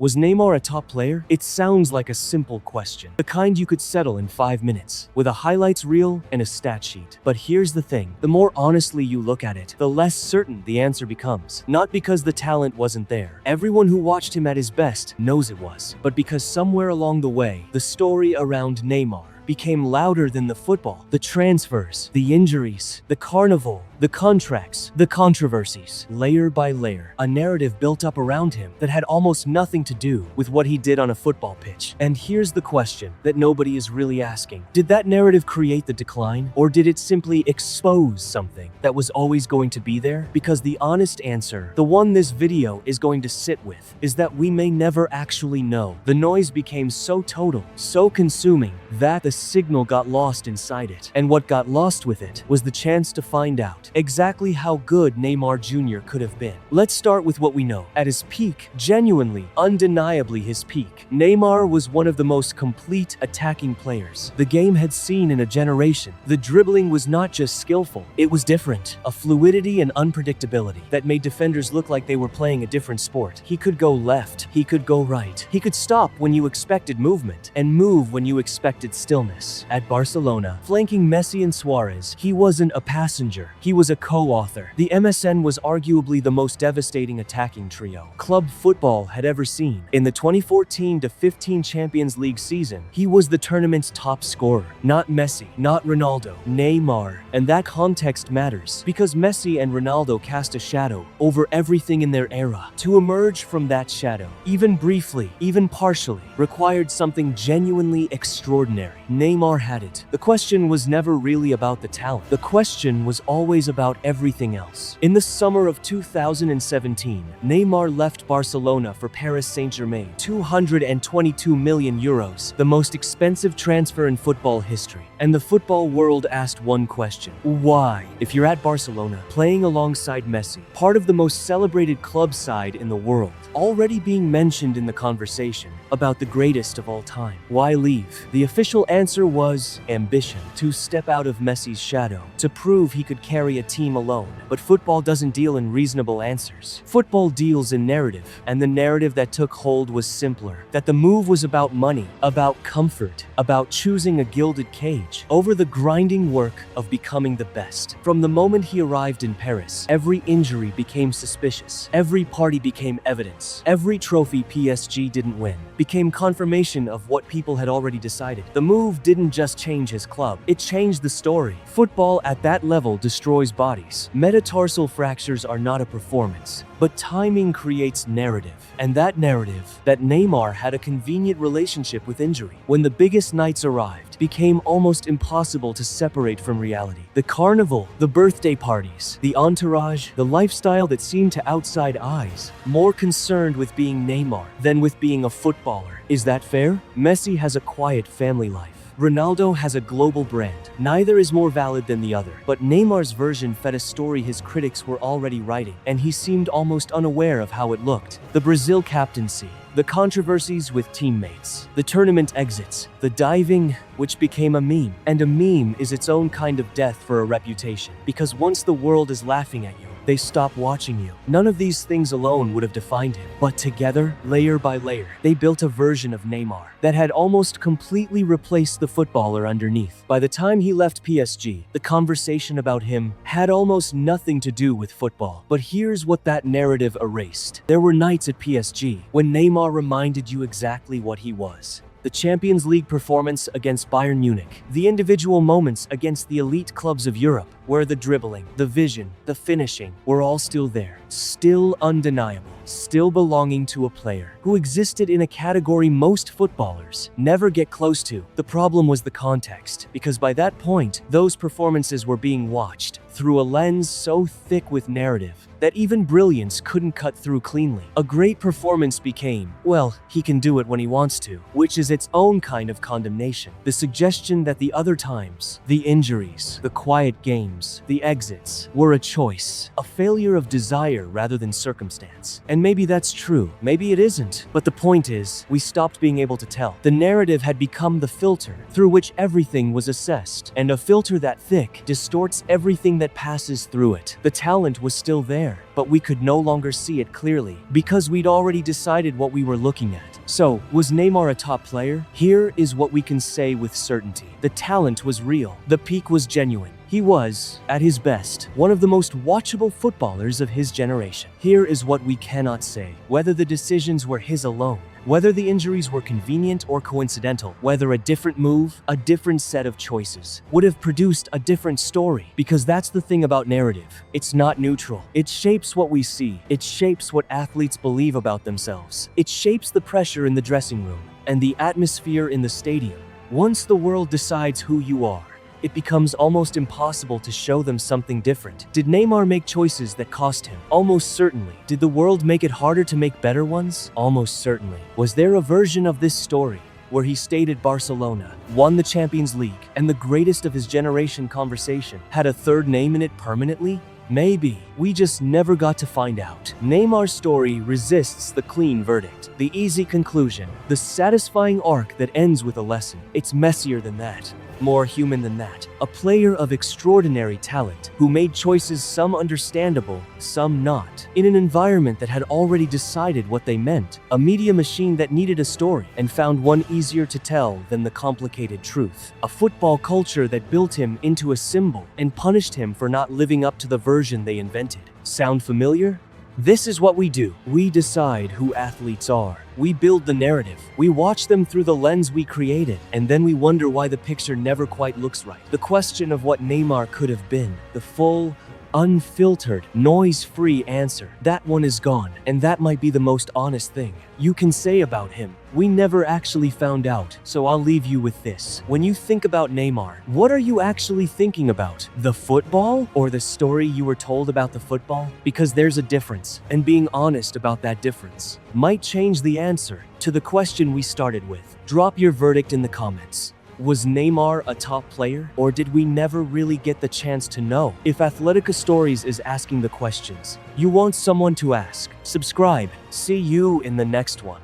Was Neymar a top player? It sounds like a simple question, the kind you could settle in 5 minutes, with a highlights reel and a stat sheet. But here's the thing, the more honestly you look at it, the less certain the answer becomes. Not because the talent wasn't there. Everyone who watched him at his best knows it was. But because somewhere along the way, the story around Neymar became louder than the football. The transfers, the injuries, the carnival, the contracts, the controversies. Layer by layer, a narrative built up around him that had almost nothing to do with what he did on a football pitch. And here's the question that nobody is really asking. Did that narrative create the decline? Or did it simply expose something that was always going to be there? Because the honest answer, the one this video is going to sit with, is that we may never actually know. The noise became so total, so consuming, that the signal got lost inside it. And what got lost with it was the chance to find out exactly how good Neymar Jr. could have been. Let's start with what we know. At his peak, genuinely, undeniably his peak, Neymar was one of the most complete attacking players the game had seen in a generation. The dribbling was not just skillful, it was different. A fluidity and unpredictability that made defenders look like they were playing a different sport. He could go left, he could go right. He could stop when you expected movement, and move when you expected stillness. At Barcelona, flanking Messi and Suarez, he wasn't a passenger, he was a co-author. The MSN was arguably the most devastating attacking trio club football had ever seen. In the 2014-15 Champions League season, he was the tournament's top scorer. Not Messi, not Ronaldo, Neymar. And that context matters, because Messi and Ronaldo cast a shadow over everything in their era. To emerge from that shadow, even briefly, even partially, required something genuinely extraordinary. Neymar had it. The question was never really about the talent. The question was always about everything else. In the summer of 2017, Neymar left Barcelona for Paris Saint-Germain, 222 million euros, the most expensive transfer in football history. And the football world asked one question: why? If you're at Barcelona, playing alongside Messi, part of the most celebrated club side in the world, already being mentioned in the conversation about the greatest of all time, why leave? The official answer was ambition. To step out of Messi's shadow, to prove he could carry a team alone. But football doesn't deal in reasonable answers. Football deals in narrative, and the narrative that took hold was simpler. That the move was about money, about comfort, about choosing a gilded cage over the grinding work of becoming the best. From the moment he arrived in Paris, every injury became suspicious. Every party became evidence. Every trophy PSG didn't win became confirmation of what people had already decided. The move didn't just change his club, it changed the story. Football at that level destroys bodies. Metatarsal fractures are not a performance, but timing creates narrative. And that narrative, that Neymar had a convenient relationship with injury, when the biggest nights arrived, became almost impossible to separate from reality. The carnival, the birthday parties, the entourage, the lifestyle that seemed to outside eyes more concerned with being Neymar than with being a footballer. Is that fair? Messi has a quiet family life. Ronaldo has a global brand. Neither is more valid than the other. But Neymar's version fed a story his critics were already writing, and he seemed almost unaware of how it looked. The Brazil captaincy, the controversies with teammates, the tournament exits, the diving, which became a meme. And a meme is its own kind of death for a reputation, because once the world is laughing at you, they stop watching you. None of these things alone would have defined him, but together, layer by layer, they built a version of Neymar that had almost completely replaced the footballer underneath. By the time he left PSG, the conversation about him had almost nothing to do with football. But here's what that narrative erased. There were nights at PSG when Neymar reminded you exactly what he was. The Champions League performance against Bayern Munich, the individual moments against the elite clubs of Europe, where the dribbling, the vision, the finishing were all still there, still undeniable, still belonging to a player who existed in a category most footballers never get close to. The problem was the context, because by that point, those performances were being watched through a lens so thick with narrative that even brilliance couldn't cut through cleanly. A great performance became, well, he can do it when he wants to, which is its own kind of condemnation. The suggestion that the other times, the injuries, the quiet games, the exits, were a choice, a failure of desire rather than circumstance. And And maybe that's true, maybe it isn't. But the point is, we stopped being able to tell. The narrative had become the filter through which everything was assessed. And a filter that thick distorts everything that passes through it. The talent was still there, but we could no longer see it clearly because we'd already decided what we were looking at. So, was Neymar a top player? Here is what we can say with certainty. The talent was real. The peak was genuine. He was, at his best, one of the most watchable footballers of his generation. Here is what we cannot say. Whether the decisions were his alone, whether the injuries were convenient or coincidental, whether a different move, a different set of choices, would have produced a different story. Because that's the thing about narrative. It's not neutral. It shapes what we see. It shapes what athletes believe about themselves. It shapes the pressure in the dressing room and the atmosphere in the stadium. Once the world decides who you are, it becomes almost impossible to show them something different. Did Neymar make choices that cost him? Almost certainly. Did the world make it harder to make better ones? Almost certainly. Was there a version of this story where he stayed at Barcelona, won the Champions League, and the greatest of his generation conversation had a third name in it permanently? Maybe. We just never got to find out. Neymar's story resists the clean verdict, the easy conclusion, the satisfying arc that ends with a lesson. It's messier than that. More human than that. A player of extraordinary talent who made choices, some understandable, some not, in an environment that had already decided what they meant. A media machine that needed a story and found one easier to tell than the complicated truth. A football culture that built him into a symbol and punished him for not living up to the version they invented. Sound familiar? This is what we do. We decide who athletes are. We build the narrative. We watch them through the lens we created, and then we wonder why the picture never quite looks right. The question of what Neymar could have been, the full, unfiltered, noise-free answer, that one is gone, and that might be the most honest thing you can say about him. We never actually found out, so I'll leave you with this. When you think about Neymar, what are you actually thinking about? The football or the story you were told about the football? Because there's a difference, and being honest about that difference might change the answer to the question we started with. Drop your verdict in the comments. Was Neymar a top player, or did we never really get the chance to know? If Athletica Stories is asking the questions you want someone to ask, subscribe. See you in the next one.